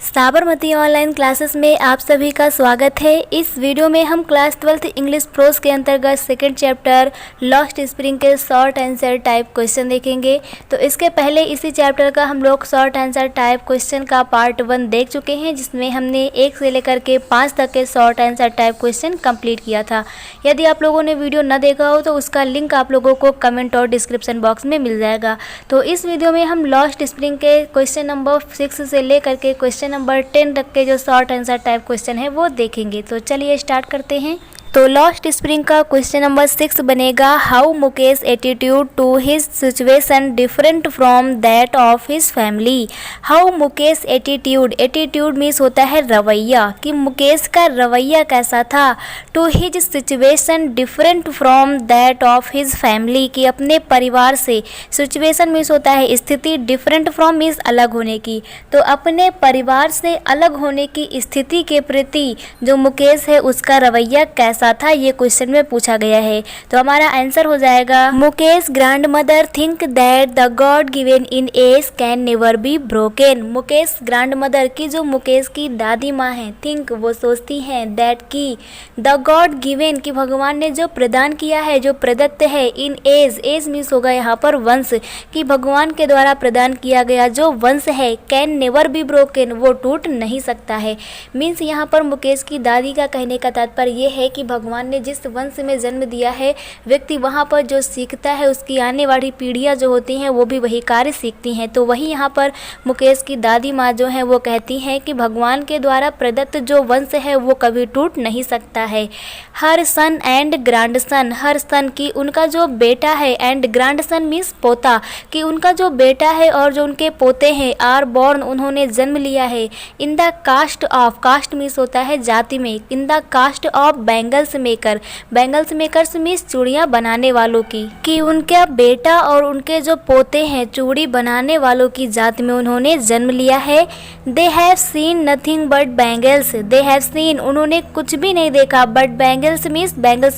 Sabarmati online classes में आप सभी का स्वागत है। इस वीडियो में हम क्लास 12th इंग्लिश प्रोस के अंतर्गत सेकंड चैप्टर लॉस्ट स्प्रिंग के शॉर्ट आंसर टाइप क्वेश्चन देखेंगे। तो इसके पहले इसी चैप्टर का हम लोग शॉर्ट आंसर टाइप क्वेश्चन का पार्ट 1 देख चुके हैं, जिसमें हमने 1 से लेकर के 5 तक के short answer type question complete किया था। यदि आप लोगों ने वीडियो न देखा हो तो उसका लिंक आप लोगों को कमेंट और डिस्क्रिप्शन बॉक्स में मिल जाएगा। तो इस वीडियो में हम लॉस्ट स्प्रिंग के क्वेश्चन नंबर 6 से लेकर के क्वेश्चन नंबर 10 तक के जो शॉर्ट आंसर टाइप क्वेश्चन है वो देखेंगे। तो चलिए स्टार्ट करते हैं। तो लॉस्ट स्प्रिंग का क्वेश्चन नंबर 6 बनेगा, how Mukesh attitude to his situation different from that of his family. How Mukesh attitude, attitude means होता है रवैया, कि मुकेश का रवैया कैसा था। To his situation different from that of his family, कि अपने परिवार से, सिचुएशन मीन्स होता है स्थिति, डिफरेंट फ्रॉम मीन्स अलग होने की, तो अपने परिवार से अलग होने की स्थिति के प्रति जो मुकेश है उसका रवैया कैसा था, ये क्वेश्चन में पूछा गया है। तो हमारा आंसर हो जाएगा, Mukesh grandmother think that the god given in as can never be broken. Mukesh grandmother की जो मुकेश की दादी माँ है, थिंक वो सोचती हैं, दैट की द गॉड गिवन की भगवान ने जो प्रदान किया है, जो प्रदत्त है, इन एज, एज मीन्स होगा यहाँ पर वंश, कि भगवान के द्वारा प्रदान किया गया जो वंश है, कैन नेवर बी ब्रोकन, वो टूट नहीं सकता है। मीन्स यहाँ पर मुकेश की दादी का कहने का तात्पर्य ये है कि भगवान ने जिस वंश में जन्म दिया है, व्यक्ति वहाँ पर जो सीखता है उसकी आने वाली पीढ़ियाँ जो होती हैं वो भी वही कार्य सीखती हैं। तो वही यहाँ पर मुकेश की दादी माँ जो है वो कहती हैं कि भगवान के द्वारा प्रदत्त जो वंश है वो कभी टूट नहीं सकता है। हर सन एंड ग्रैंडसन, हर सन की उनका जो बेटा है, एंड ग्रैंडसन मीन्स पोता, कि उनका जो बेटा है और जो उनके पोते हैं, आर बॉर्न, उन्होंने जन्म लिया है, in the caste of, caste means होता है जाति में, in the caste of bangles maker, bangles makers means चूड़ियाँ बनाने वालों की, कि उनका बेटा और उनके जो पोते हैं चूड़ी बनाने वालों की जात में उन्होंने जन्म लिया है। They have seen nothing but bangles, they have seen, उन्होंने कुछ भी नहीं देखा, बट बैंगल्स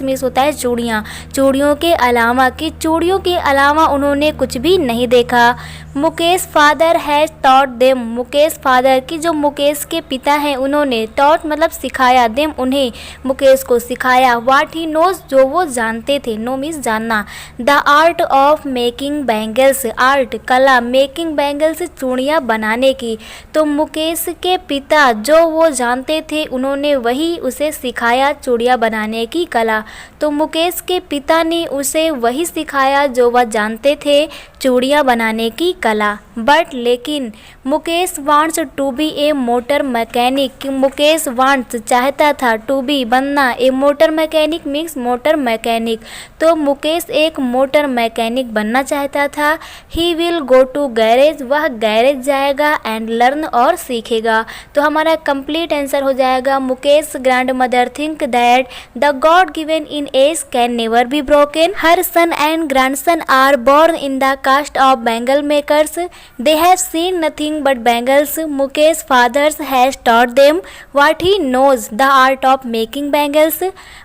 मीन्स होता है चूड़ियाँ, चूड़ियों के अलावा, कि चूड़ियों के अलावा उन्होंने कुछ भी नहीं देखा। Mukesh father has taught them, Mukesh father की जो मुकेश के पिता हैं उन्होंने, टॉट मतलब सिखाया, देम उन्हें, मुकेश को सिखाया, व्हाट ही नोज, जो वो जानते थे, नो मीन्स जानना, the art of making bangles, art कला, मेकिंग बैंगल्स चूड़ियाँ बनाने की। तो मुकेश के पिता जो वो जानते थे उन्होंने वही उसे सिखाया चूड़ियाँ बनाने की कला। तो मुकेश के पिता ने उसे वही सिखाया जो वह जानते थे, चूड़ियाँ बनाने की कला। बट लेकिन Mukesh wants to be a motor mechanic, कि मुकेश वांट्स चाहता था, टू बी बनना, a motor mechanic means motor mechanic, तो मुकेश एक मोटर मैकेनिक बनना चाहता था। He will go to garage, वह गैरेज जाएगा, एंड लर्न और सीखेगा। तो हमारा कंप्लीट आंसर हो जाएगा, Mukesh grandmother think that the god given in as can never be broken. Her son and grandson are born in the caste of bangle makers, they have seen nothing but bangles. Mukesh fathers has taught them what he knows, the art of making bangles.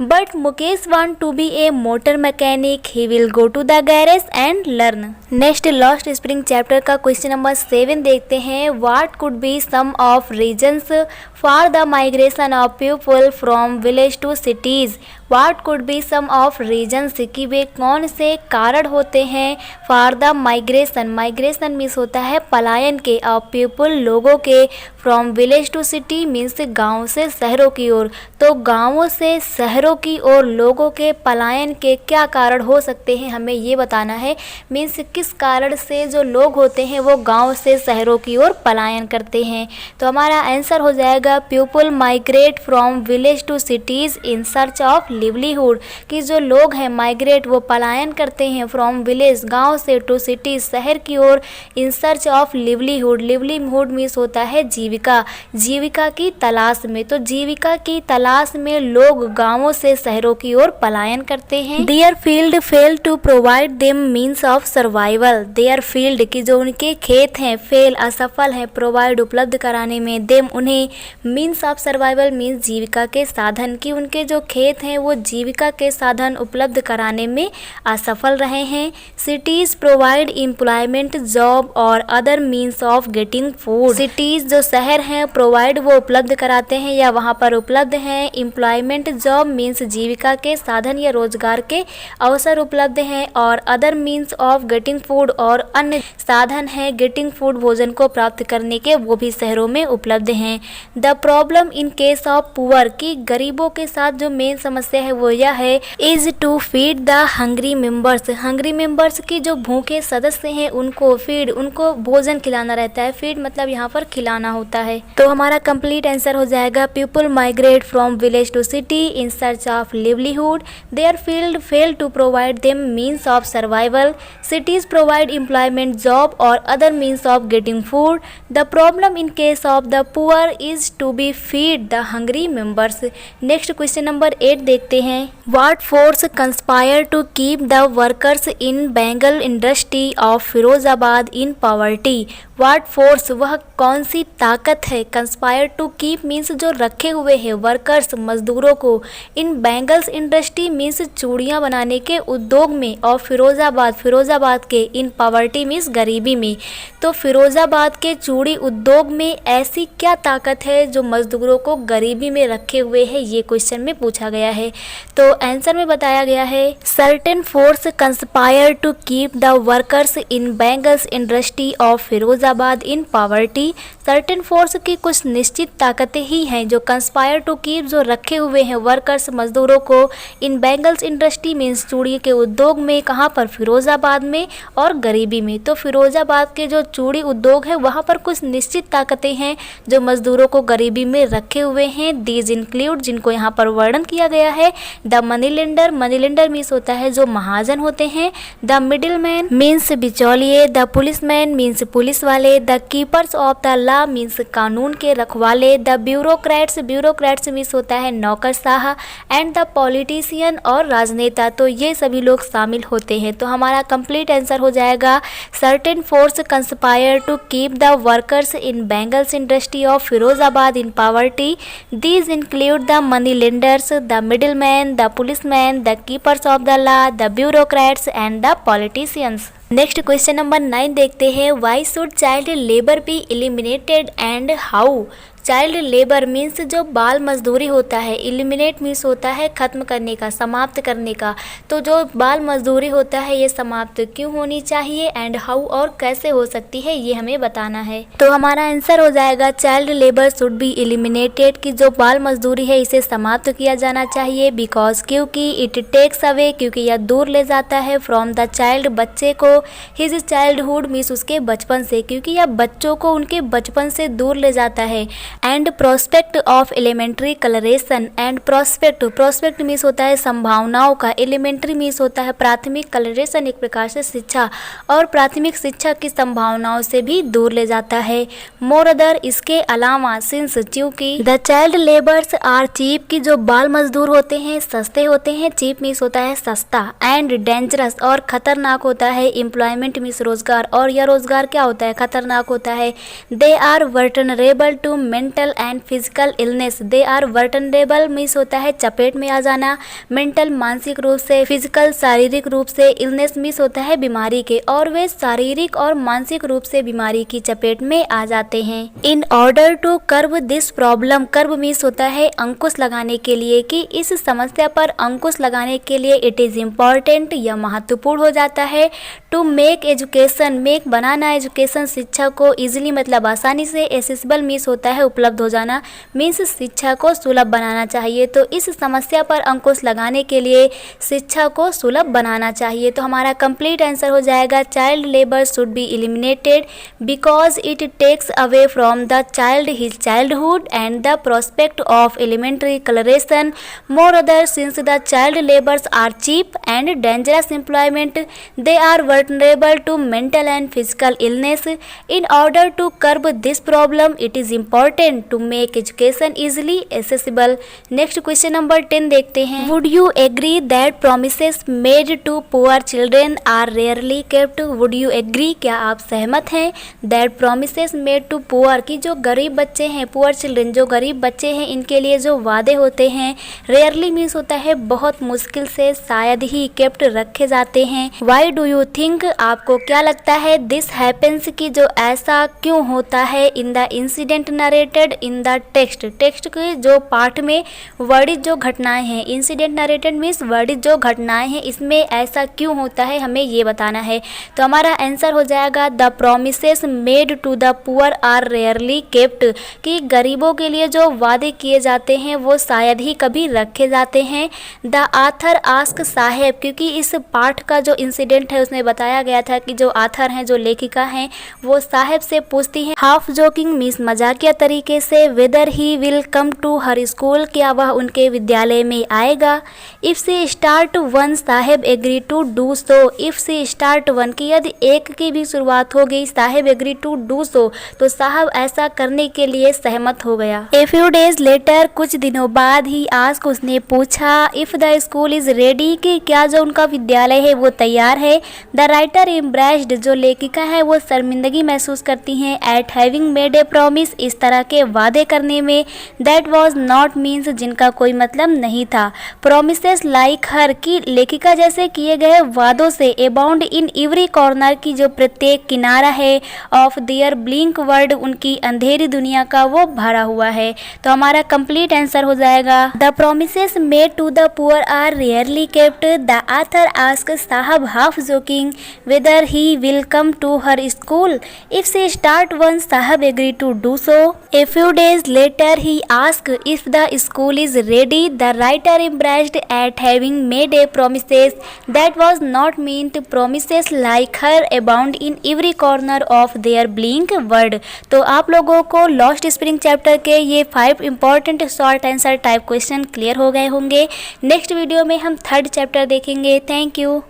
But Mukesh want to be a motor mechanic. He will go to the garage and learn. Next Lost Spring chapter का question number 7 देखते हैं। What could be some of reasons for the migration of people from village to cities? What could be some of reasons, कि वे कौन से कारण होते हैं for the migration, migration means होता है पलायन के, ऑफ पीपल लोगों के, from village to city means गाँव से शहरों की ओर। तो गाँवों से शहरों की ओर लोगों के पलायन के क्या कारण हो सकते हैं हमें ये बताना है। मीन्स किस कारण से जो लोग होते हैं वो गाँव से शहरों की ओर पलायन करते हैं। तो हमारा आंसर हो जाएगा, people migrate from village to cities in search of livelihood, कि जो लोग हैं माइग्रेट वो पलायन करते हैं फ्रॉम विलेज गाँव से, टू सिटीज शहर की ओर, in search of livelihood, livelihood means होता है जीविका, जीविका की तलाश में। तो जीविका की तलाश में लोग गाँवों से शहरों की ओर पलायन करते हैं। Their field fail to provide them means of survival, their field की जो उनके खेत हैं, फेल असफल हैं, प्रोवाइड उपलब्ध कराने में, देम उन्हें, मीन्स ऑफ सर्वाइवल मीन्स जीविका के साधन, की उनके जो खेत हैं वो जीविका के साधन उपलब्ध कराने में असफल रहे हैं। Cities provide provide employment, job और other means of getting food. Cities जो शहर हैं प्रोवाइड वो उपलब्ध कराते हैं या वहाँ पर उपलब्ध हैं एम्प्लॉयमेंट, जॉब मीन्स जीविका के साधन या रोजगार के अवसर उपलब्ध हैं, और other means of getting food और अन्य साधन हैं गेटिंग फूड भोजन को प्राप्त करने के, वो भी शहरों में उपलब्ध हैं। The problem in case of poor की गरीबों के साथ जो मेन समस्या है वो यह है is to feed the hungry members. Hungry members की जो भूखे सदस्य हैं उनको फीड, उनको भोजन खिलाना रहता है। फीड मतलब यहाँ पर खिलाना होता है। तो हमारा कंप्लीट आंसर हो जाएगा people migrate from village to city in search of livelihood, their field fail to provide them means of survival, cities provide employment, job और other means of getting food, the problem in case of the poor is to be feed the hungry members. Next question number 8 देखते हैं। What force conspire to keep the workers in bangle industry of Firozabad in poverty. What force वह कौन सी ताकत है, conspire to keep means जो रखे हुए हैं वर्कर्स मजदूरों को, इन बेंगल्स इंडस्ट्री मीन्स चूड़ियाँ बनाने के उद्योग में, और फिरोजाबाद फिरोजाबाद के, इन पॉवर्टी मीन्स गरीबी में। तो फिरोजाबाद के चूड़ी उद्योग में ऐसी क्या ताकत है जो मजदूरों को गरीबी में रखे हुए है, ये क्वेश्चन में पूछा गया है। तो आंसर में बताया गया है certain force conspire to keep the workers in bangles industry of Firozabad in poverty. Certain force की कुछ निश्चित ताकतें ही हैं जो कंस्पायर टू कीप जो रखे हुए हैं वर्कर्स मजदूरों को इन बेंगल्स इंडस्ट्री मीन्स चूड़ी के उद्योग में, कहाँ पर, फिरोजाबाद में और गरीबी में। तो फिरोजाबाद के जो चूड़ी उद्योग है वहाँ पर कुछ निश्चित ताकतें हैं जो मजदूरों को गरीबी में रखे हुए हैं। दीज इंक्लूड, जिनको यहाँ पर वर्णन किया गया है, the money lender, money lender means होता है जो महाजन होते हैं, द मिडिल मैन मीन्स बिचौलिए, the police man means police वाले, the keepers of the law means कानून के रखवाले, द ब्यूरोक्रेट्स, ब्यूरोक्रेट्स मीन्स होता है नौकरशाह, एंड द पॉलिटिशियन और राजनेता। तो ये सभी लोग शामिल होते हैं। तो हमारा कंप्लीट आंसर हो जाएगा certain force conspire to keep the workers in bangles industry of Firozabad in poverty. These include the money lenders, the middle man, the policeman, the keepers of the law, the bureaucrats and the politicians. Next question number 9 देखते हैं। Why should child labour be eliminated and how. Child labour means जो बाल मजदूरी होता है, eliminate means होता है खत्म करने का, समाप्त करने का। तो जो बाल मजदूरी होता है ये समाप्त क्यों होनी चाहिए, एंड हाउ और कैसे हो सकती है, ये हमें बताना है। तो हमारा आंसर हो जाएगा child labour should be eliminated, कि जो बाल मजदूरी है इसे समाप्त किया जाना चाहिए। बिकॉज क्योंकि इट टेक्स अवे, क्योंकि यह दूर ले जाता है, फ्रॉम द चाइल्ड बच्चे को, हिज चाइल्डहुड मीन्स उसके बचपन से, क्योंकि यह बच्चों को उनके बचपन से दूर ले जाता है। And prospect of elementary coloration, and prospect, prospect means होता है संभावनाओं का, एलिमेंट्री मीन्स होता है प्राथमिक, कलरेशन एक प्रकार से शिक्षा, और प्राथमिक शिक्षा की संभावनाओं से भी दूर ले जाता है। मोर अदर, इसके अलावा, सिंस क्योंकि, the child labours are cheap, की जो बाल मजदूर होते हैं सस्ते होते हैं, चीप मीन्स होता है सस्ता, एंड डेंजरस और खतरनाक होता है, एम्प्लॉयमेंट मीन्स रोजगार, और यह रोजगार क्या होता है, खतरनाक होता है। They are vulnerable to mental and physical illness, they are vulnerable means होता है चपेट में आ जाना, मेंटल मानसिक रूप से, फिजिकल शारीरिक रूप से, इलनेस मीन्स होता है बीमारी के, और वे शारीरिक और मानसिक रूप से बीमारी की चपेट में आ जाते हैं। In order to curb this problem, curb means होता है अंकुश लगाने के लिए, कि इस समस्या पर अंकुश लगाने के लिए इट इज इम्पॉर्टेंट, यह महत्वपूर्ण हो जाता है। टू मेक एजुकेशन, मेक बनाना, एजुकेशन शिक्षा को, इजिली मतलब आसानी से, एसेसिबल मीन्स होता है उपलब्ध हो जाना, मीन्स शिक्षा को सुलभ बनाना चाहिए। तो इस समस्या पर अंकुश लगाने के लिए शिक्षा को सुलभ बनाना चाहिए। तो हमारा कंप्लीट आंसर हो जाएगा child labour should be eliminated because it takes away from the child his childhood and the prospect of elementary coloration. Moreover, since the child labours are cheap and dangerous employment, they are vulnerable to mental and physical illness. In order to curb this problem, it is important important to make education easily accessible. Next question number 10 देखते हैं। Would you agree that promises made to poor children are rarely kept? Would you agree, क्या आप सहमत हैं? That promises made to poor, की जो गरीब बच्चे हैं, पुअर चिल्ड्रेन जो गरीब बच्चे हैं, इनके लिए जो वादे होते हैं, रेयरली मीन्स होता है बहुत मुश्किल से, शायद ही, केप्ट रखे जाते हैं। वाई डू यू थिंक, आपको क्या लगता है? दिस हैपेंस, की जो ऐसा क्यों होता है? In the incident narrated in the text, text के जो पाठ में वर्णित जो घटनाएं हैं, इंसिडेंट नरेटेड मीन्स वर्णित जो घटनाएं हैं, इसमें ऐसा क्यों होता है, हमें ये बताना है। तो हमारा आंसर हो जाएगा the promises made to the poor are rarely kept, कि गरीबों के लिए जो वादे किए जाते हैं वो शायद ही कभी रखे जाते हैं। द आथर आस्क साहेब, क्योंकि इस पाठ का जो इंसिडेंट है उसमें बताया गया था कि जो आथर हैं, जो लेखिका हैं, वो साहेब से पूछती हैं हाफ जोकिंग मीन्स मजाकिया तरीके से, whether he will come to her school, क्या वह उनके विद्यालय में आएगा। If she start one Saheb agree to do so, if she start one, की यदि एक की भी शुरुआत हो गई, Saheb agree to do so, तो साहब ऐसा करने के लिए सहमत हो गया। ए फ्यू डेज लेटर, कुछ दिनों बाद ही, आस्क, उसने पूछा, if the school is ready, कि क्या जो उनका विद्यालय है वो तैयार है। द राइटर एम्ब्रेस्ड, जो लेखिका है वो शर्मिंदगी महसूस करती हैं, eight having made a promise, इस तरह के वादे करने में, दैट वॉज नॉट मीन्स, जिनका कोई मतलब नहीं था। प्रोमिसेस लाइक हर, की लेखिका जैसे किए गए वादों से, अबाउंड इन एवरी कॉर्नर, की जो प्रत्येक किनारा है, ऑफ देयर ब्लिंक वर्ल्ड, उनकी अंधेरी दुनिया का वो भरा हुआ है। तो हमारा कंप्लीट आंसर हो जाएगा the promises made to the poor are rarely kept. The author ask sahib half joking whether he will come to her school. If she start one, Sahab agreed to do so. A few days later, he asked if the school is ready. The writer embarrassed at having made a promises that was not meant. Promises like her abound in every corner of their blink world. तो आप लोगों को lost spring chapter के ये 5 important short answer type question clear हो गए होंगे। Next video में हम 3rd चैप्टर देखेंगे। Thank you.